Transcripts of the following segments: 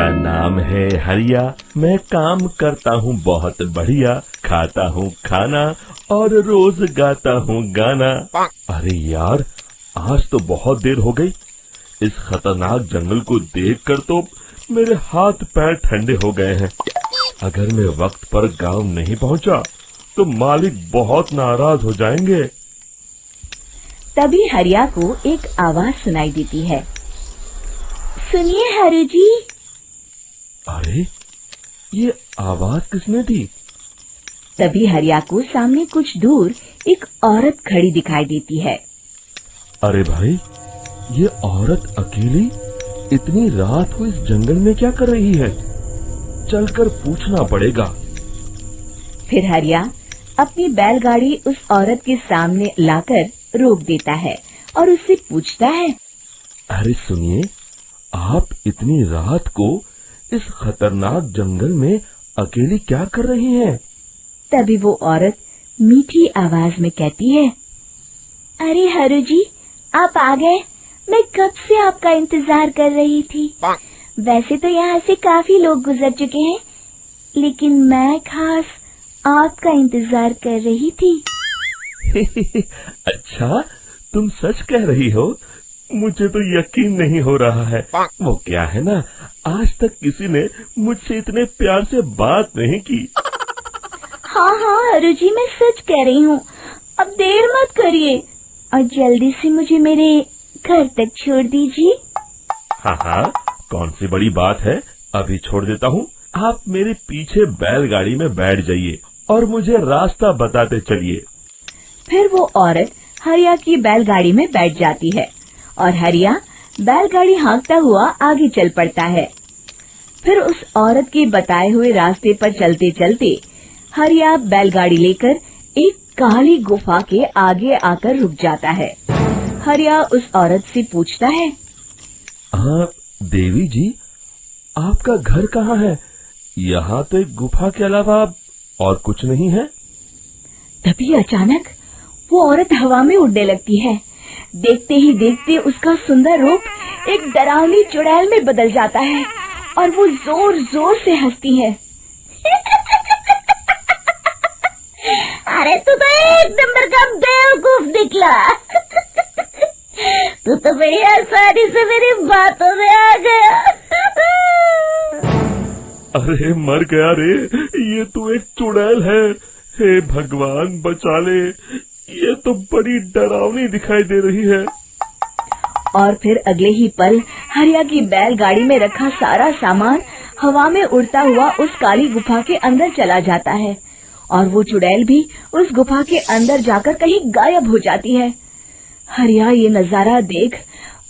मेरा नाम है हरिया, मैं काम करता हूँ बहुत बढ़िया, खाता हूँ खाना और रोज गाता हूँ गाना। अरे यार, आज तो बहुत देर हो गई। इस खतरनाक जंगल को देखकर तो मेरे हाथ पैर ठंडे हो गए हैं। अगर मैं वक्त पर गांव नहीं पहुंचा तो मालिक बहुत नाराज हो जाएंगे। तभी हरिया को एक आवाज सुनाई देती है। सुनिए हरु जी। अरे, ये आवाज किसने दी? तभी हरिया को सामने कुछ दूर एक औरत खड़ी दिखाई देती है। अरे भाई, ये औरत अकेली इतनी रात को इस जंगल में क्या कर रही है? चलकर पूछना पड़ेगा। फिर हरिया अपनी बैलगाड़ी उस औरत के सामने लाकर रोक देता है और उससे पूछता है। अरे सुनिए, आप इतनी रात को इस खतरनाक जंगल में अकेली क्या कर रही हैं? तभी वो औरत मीठी आवाज में कहती है। अरे हरु जी, आप आ गए। मैं कब से आपका इंतजार कर रही थी। वैसे तो यहाँ से काफी लोग गुजर चुके हैं, लेकिन मैं खास आपका इंतजार कर रही थी। अच्छा, तुम सच कह रही हो? मुझे तो यकीन नहीं हो रहा है। वो क्या है ना, आज तक किसी ने मुझसे इतने प्यार से बात नहीं की। हाँ हरु जी, मैं सच कह रही हूँ। अब देर मत करिए और जल्दी से मुझे मेरे घर तक छोड़ दीजिए। हाँ, कौन सी बड़ी बात है, अभी छोड़ देता हूँ। आप मेरे पीछे बैलगाड़ी में बैठ जाइए और मुझे रास्ता बताते चलिए। फिर वो औरत हरिया की बैलगाड़ी में बैठ जाती है और हरिया बैलगाड़ी हाँकता हुआ आगे चल पड़ता है। फिर उस औरत के बताए हुए रास्ते पर चलते चलते हरिया बैलगाड़ी लेकर एक काली गुफा के आगे आकर रुक जाता है। हरिया उस औरत से पूछता है। देवी जी, आपका घर कहाँ है? यहाँ तो एक गुफा के अलावा और कुछ नहीं है। तभी अचानक वो औरत हवा में उड़ने लगती है। देखते ही देखते उसका सुंदर रूप एक डरावनी चुड़ैल में बदल जाता है और वो जोर जोर से हंसती है। अरे तू तो एक नंबर का बेवकूफ निकला। तू तो बड़ी आसानी से मेरी बातों में आ गया। अरे मर गया रे, ये तो एक चुड़ैल है। हे भगवान बचा ले, ये तो बड़ी डरावनी दिखाई दे रही है। और फिर अगले ही पल हरिया की बैलगाड़ी में रखा सारा सामान हवा में उड़ता हुआ उस काली गुफा के अंदर चला जाता है और वो चुड़ैल भी उस गुफा के अंदर जाकर कहीं गायब हो जाती है। हरिया ये नजारा देख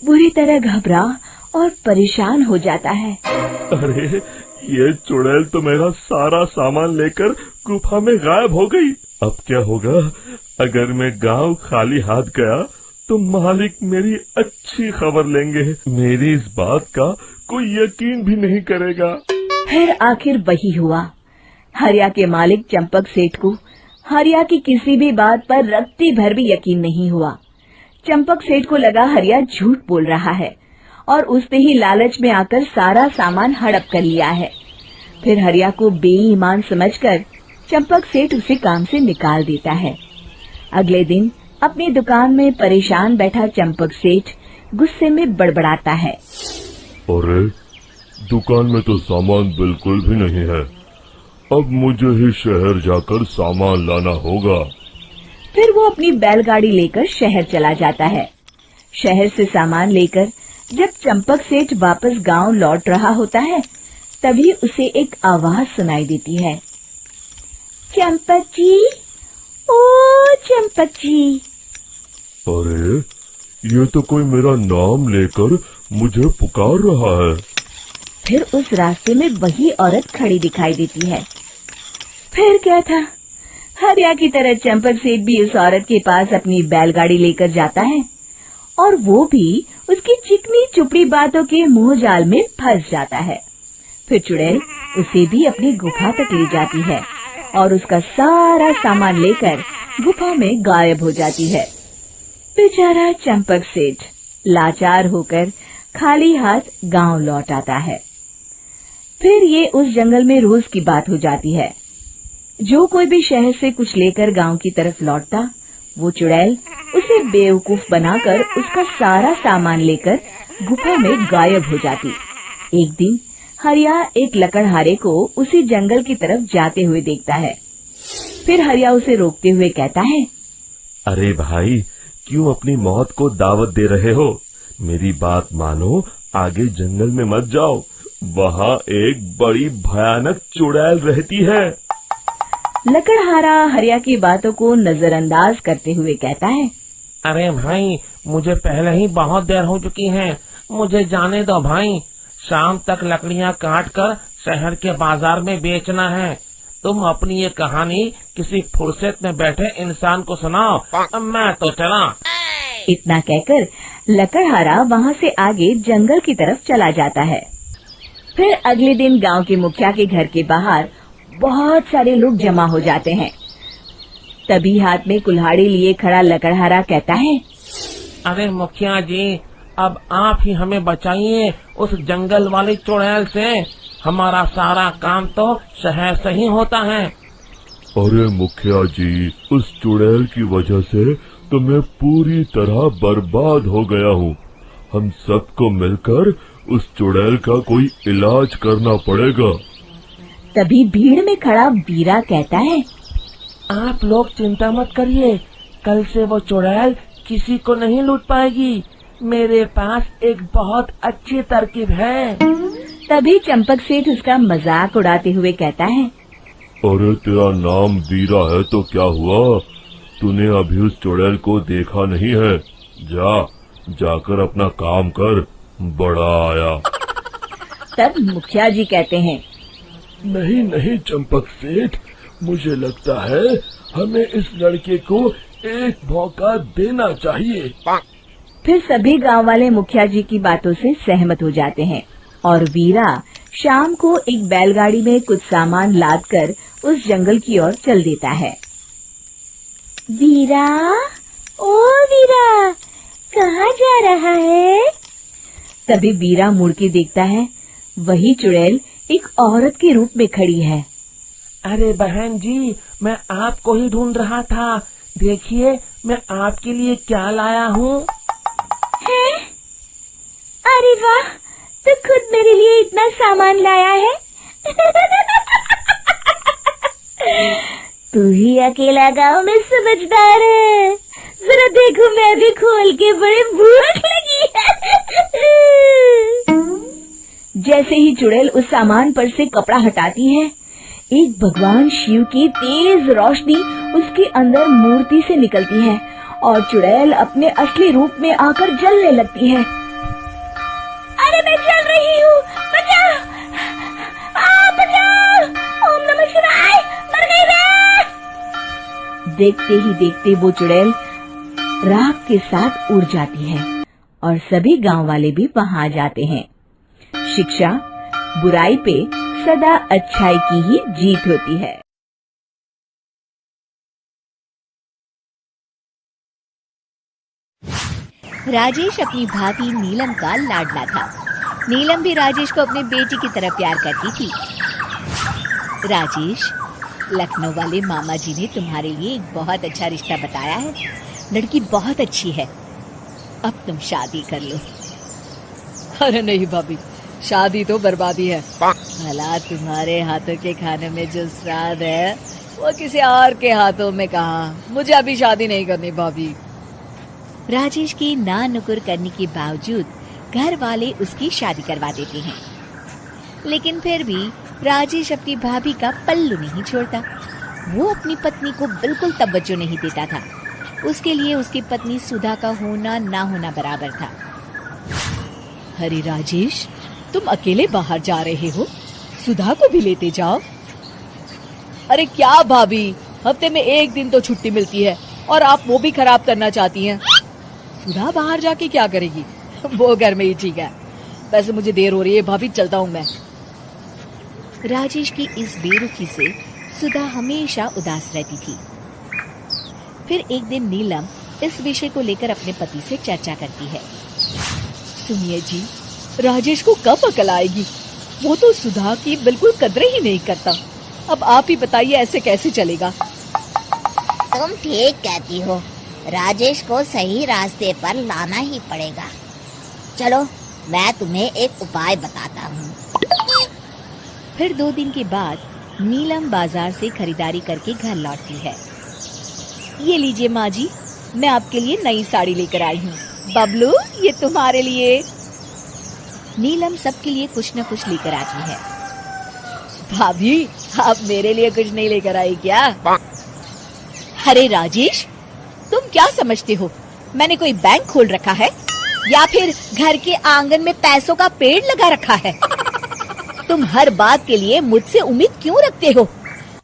बुरी तरह घबरा और परेशान हो जाता है। अरे, ये चुड़ैल तो मेरा सारा सामान लेकर गुफा में गायब हो गई। अब क्या होगा? अगर मैं गांव खाली हाथ गया तो मालिक मेरी अच्छी खबर लेंगे। मेरी इस बात का कोई यकीन भी नहीं करेगा। फिर आखिर वही हुआ। हरिया के मालिक चंपक सेठ को हरिया की किसी भी बात पर रत्ती भर भी यकीन नहीं हुआ। चंपक सेठ को लगा हरिया झूठ बोल रहा है और उसने ही लालच में आकर सारा सामान हड़प कर लिया है। फिर हरिया को बेईमान समझकर चंपक सेठ उसे काम से निकाल देता है। अगले दिन अपनी दुकान में परेशान बैठा चंपक सेठ गुस्से में बड़बड़ाता है। अरे, दुकान में तो सामान बिल्कुल भी नहीं है। अब मुझे ही शहर जाकर सामान लाना होगा। फिर वो अपनी बैलगाड़ी लेकर शहर चला जाता है। शहर से सामान लेकर जब चंपक सेठ वापस गांव लौट रहा होता है, तभी उसे एक आवाज सुनाई देती है। चंपक जी, ओ चंपक जी। अरे, ये तो कोई मेरा नाम लेकर मुझे पुकार रहा है। फिर उस रास्ते में वही औरत खड़ी दिखाई देती है। फिर क्या था, हरिया की तरह चंपक सेठ भी उस औरत के पास अपनी बैलगाड़ी लेकर जाता है और वो भी उसकी चिकनी चुपड़ी बातों के मोह जाल में फंस जाता है। फिर चुड़ैल उसे भी अपनी गुफा तक ले जाती है और उसका सारा सामान लेकर गुफा में गायब हो जाती है। बेचारा चंपक सेठ लाचार होकर खाली हाथ गांव लौट आता है। फिर ये उस जंगल में रोज की बात हो जाती है। जो कोई भी शहर से कुछ लेकर गांव की तरफ लौटता, वो चुड़ैल उसे बेवकूफ बनाकर उसका सारा सामान लेकर गुफा में गायब हो जाती। एक दिन हरिया एक लकड़हारे को उसी जंगल की तरफ जाते हुए देखता है। फिर हरिया उसे रोकते हुए कहता है, अरे भाई, क्यों अपनी मौत को दावत दे रहे हो? मेरी बात मानो, आगे जंगल में मत जाओ, वहाँ एक बड़ी भयानक चुड़ैल रहती है। लकड़हारा हरिया की बातों को नजरअंदाज करते हुए कहता है, अरे भाई, मुझे पहले ही बहुत देर हो चुकी है, मुझे जाने दो भाई। शाम तक लकड़ियाँ काट कर शहर के बाजार में बेचना है। तुम अपनी ये कहानी किसी फुर्सत में बैठे इंसान को सुनाओ, मैं तो चला। इतना कहकर लकड़हारा वहाँ से आगे जंगल की तरफ चला जाता है। फिर अगले दिन गांव के मुखिया के घर के बाहर बहुत सारे लोग जमा हो जाते हैं। तभी हाथ में कुल्हाड़ी लिए खड़ा लकड़हारा कहता है, अरे मुखिया जी, अब आप ही हमें बचाइए उस जंगल वाली चुड़ैल से। हमारा सारा काम तो शहर से ही होता है। अरे मुखिया जी, उस चुड़ैल की वजह से तो मैं पूरी तरह बर्बाद हो गया हूँ। हम सबको मिलकर उस चुड़ैल का कोई इलाज करना पड़ेगा। तभी भीड़ में खड़ा वीरा कहता है, आप लोग चिंता मत करिए, कल से वो चुड़ैल किसी को नहीं लूट पाएगी। मेरे पास एक बहुत अच्छी तरकीब है। तभी चंपक सेठ उसका मजाक उड़ाते हुए कहता है, अरे तेरा नाम वीरा है तो क्या हुआ? तूने अभी उस चुड़ैल को देखा नहीं है? जाकर अपना काम कर, बड़ा आया। तब मुखिया जी कहते हैं, नहीं चंपक सेठ, मुझे लगता है हमें इस लड़के को एक मौका देना चाहिए। फिर सभी गांव वाले मुखिया जी की बातों से सहमत हो जाते हैं और वीरा शाम को एक बैलगाड़ी में कुछ सामान लादकर उस जंगल की ओर चल देता है। वीरा, ओ वीरा, कहाँ जा रहा है? तभी वीरा मुड़ के देखता है, वही चुड़ैल एक औरत के रूप में खड़ी है। अरे बहन जी, मैं आपको ही ढूंढ रहा था। देखिए, मैं आपके लिए क्या लाया हूँ। अरे वाह, तो खुद मेरे लिए इतना सामान लाया है। तू ही अकेला गांव में समझदार है। जरा देखो, मैं भी खोल के, बड़े भूख लगी है। जैसे ही चुड़ैल उस सामान पर से कपड़ा हटाती है, एक भगवान शिव की तेज रोशनी उसके अंदर मूर्ति से निकलती है और चुड़ैल अपने असली रूप में आकर जलने लगती है। अरे मैं जल रही हूँ, बचाओ! बचाओ! ओम नमः शिवाय, मर गई मैं! देखते ही देखते वो चुड़ैल राख के साथ उड़ जाती है और सभी गांव वाले भी वहां आ जाते हैं। शिक्षा बुराई पे सदा अच्छाई की ही जीत होती है। राजेश अपनी भाभी नीलम का लाडला था। नीलम भी राजेश को अपने बेटी की तरह प्यार करती थी। राजेश, लखनऊ वाले मामा जी ने तुम्हारे लिए एक बहुत अच्छा रिश्ता बताया है। लड़की बहुत अच्छी है, अब तुम शादी कर लो। अरे नहीं भाभी, शादी तो बर्बादी है। भला तुम्हारे हाथों के खाने में जो स्वाद है वो किसी और के हाथों में कहाँ। मुझे अभी शादी नहीं करनी भाभी। राजेश की ना नुकुर करने के बावजूद घर वाले उसकी शादी करवा देते हैं, लेकिन फिर भी राजेश अपनी भाभी का पल्लू नहीं छोड़ता। वो अपनी पत्नी को बिल्कुल तवज्जो नहीं देता था। उसके लिए उसकी पत्नी सुधा का होना ना होना बराबर था। अरे राजेश, तुम अकेले बाहर जा रहे हो, सुधा को भी लेते जाओ। अरे क्या भाभी, हफ्ते में एक दिन तो छुट्टी मिलती है और आप वो भी खराब करना चाहती हैं। सुधा बाहर जाके क्या करेगी, वो घर में ही ठीक है। वैसे मुझे देर हो रही है भाभी, चलता हूँ मैं। राजेश की इस बेरुखी से सुधा हमेशा उदास रहती थी। फिर एक दिन नीलम इस विषय को लेकर अपने पति से चर्चा करती है। सुनिए जी, राजेश को कब अकल आएगी? वो तो सुधा की बिल्कुल कदर ही नहीं करता। अब आप ही बताइए ऐसे कैसे चलेगा। तुम ठीक कहती हो, राजेश को सही रास्ते पर लाना ही पड़ेगा। चलो मैं तुम्हें एक उपाय बताता हूँ। फिर 2 दिन के बाद नीलम बाजार से खरीदारी करके घर लौटती है। ये लीजिए माँ जी, मैं आपके लिए नई साड़ी लेकर आई हूँ। बबलू, ये तुम्हारे लिए। नीलम सबके लिए कुछ न कुछ लेकर आती है। भाभी, आप मेरे लिए कुछ नहीं लेकर आई क्या? अरे राजेश, तुम क्या समझते हो, मैंने कोई बैंक खोल रखा है या फिर घर के आंगन में पैसों का पेड़ लगा रखा है? तुम हर बात के लिए मुझसे उम्मीद क्यों रखते हो?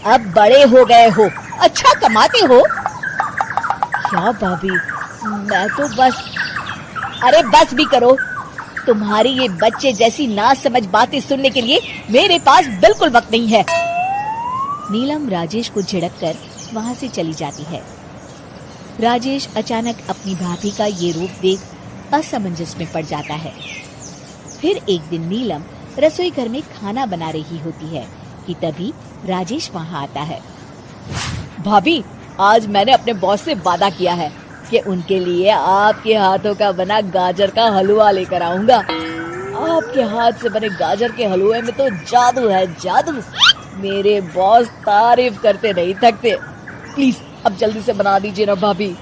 अब बड़े हो गए हो, अच्छा कमाते हो। क्या भाभी, मैं तो बस। अरे बस भी करो, तुम्हारी ये बच्चे जैसी नासमझ बातें सुनने के लिए मेरे पास बिल्कुल वक्त नहीं है। नीलम राजेश को झिड़ककर वहां से चली जाती है। राजेश अचानक अपनी भाभी का ये रूप देख असमंजस में पड़ जाता है। फिर एक दिन नीलम रसोई घर में खाना बना रही होती है कि तभी राजेश वहां आता है। भाभी, आज मैंने अपने बॉस से वादा किया है कि उनके लिए आपके हाथों का बना गाजर का हलवा लेकर आऊंगा। आपके हाथ से बने गाजर के हलवे में तो जादू है, जादू। मेरे बॉस तारीफ करते नहीं थकते। प्लीज अब जल्दी से बना दीजिए ना भाभी।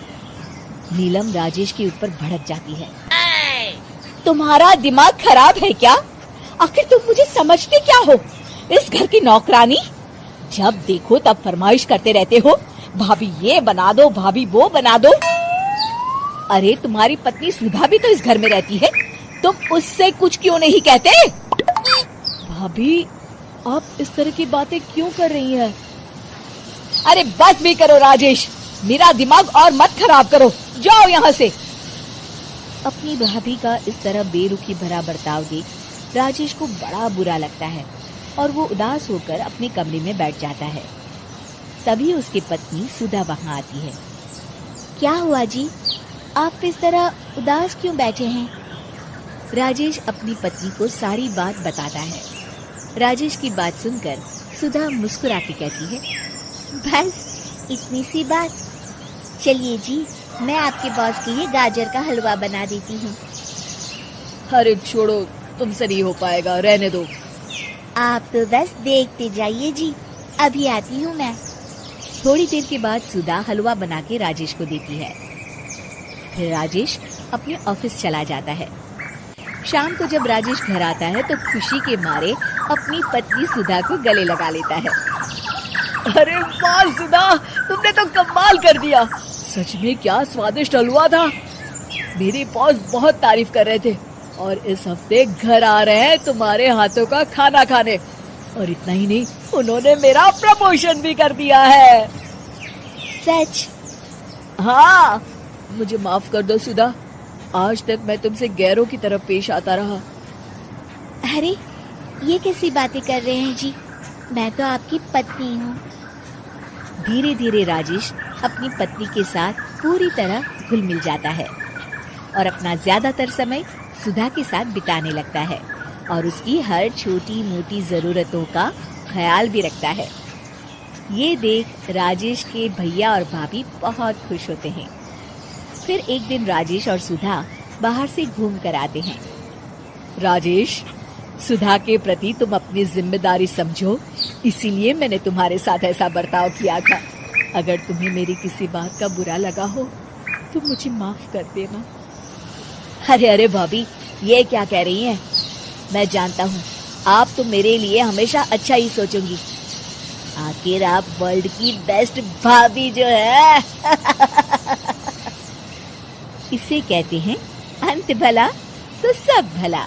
नीलम राजेश के ऊपर भड़क जाती है। तुम्हारा दिमाग खराब है क्या? आखिर तुम मुझे समझते क्या हो? इस घर की नौकरानी? जब देखो तब फरमाइश करते रहते हो, भाभी ये बना दो, भाभी वो बना दो। अरे तुम्हारी पत्नी सुधा भी तो इस घर में रहती है, तुम उससे कुछ क्यों नहीं कहते? भाभी, आप इस तरह की बातें क्यों कर रही हैं? अरे बस भी करो राजेश, मेरा दिमाग और मत खराब करो, जाओ यहाँ से। अपनी भाभी का इस तरह बेरुखी भरा बर्ताव देख राजेश को बड़ा बुरा लगता है और वो उदास होकर अपने कमरे में बैठ जाता है। तभी उसकी पत्नी सुधा वहां आती है। क्या हुआ जी, आप इस तरह उदास क्यों बैठे हैं? राजेश अपनी पत्नी को सारी बात बताता है। राजेश की बात सुनकर सुधा मुस्कुराती कहती है, बस इतनी सी बात? चलिए जी, मैं आपके बॉस के लिए गाजर का हलवा बना देती हूँ। अरे छोड़ो, तुमसे नहीं हो पाएगा, रहने दो। आप तो बस देखते जाइए जी, अभी आती हूँ मैं। थोड़ी देर के बाद सुधा हलवा बना के राजेश को देती है। फिर राजेश अपने ऑफिस चला जाता है। शाम को जब राजेश घर आता है तो खुशी के मारे अपनी पत्नी सुधा को गले लगा लेता है। अरे वाह सुधा, तुमने तो कमाल कर दिया। सच में क्या स्वादिष्ट हलवा था। मेरे बॉस बहुत तारीफ कर रहे थे और इस हफ्ते घर आ रहे हैं तुम्हारे हाथों का खाना खाने। और इतना ही नहीं, उन्होंने मेरा प्रमोशन भी कर दिया है। सच? हाँ, मुझे माफ कर दो सुधा, आज तक मैं तुमसे गैरों की तरफ पेश आता रहा। अरे ये कैसी बातें कर रहे हैं जी, मैं तो आपकी पत्नी हूँ। धीरे धीरे राजेश अपनी पत्नी के साथ पूरी तरह घुल मिल जाता है और अपना ज्यादातर समय सुधा के साथ बिताने लगता है और उसकी हर छोटी मोटी जरूरतों का ख्याल भी रखता है। ये देख राजेश के भैया और भाभी बहुत खुश होते हैं। फिर एक दिन राजेश और सुधा बाहर से घूम कर आते हैं। राजेश, सुधा के प्रति तुम अपनी जिम्मेदारी समझो, इसीलिए मैंने तुम्हारे साथ ऐसा बर्ताव किया था। अगर तुम्हें मेरी किसी बात का बुरा लगा हो तो मुझे माफ कर देना। अरे अरे भाभी, ये क्या कह रही हैं? मैं जानता हूँ आप तो मेरे लिए हमेशा अच्छा ही सोचोगी। आखिर आप वर्ल्ड की बेस्ट भाभी जो है। इसे कहते हैं अंत भला तो सब भला।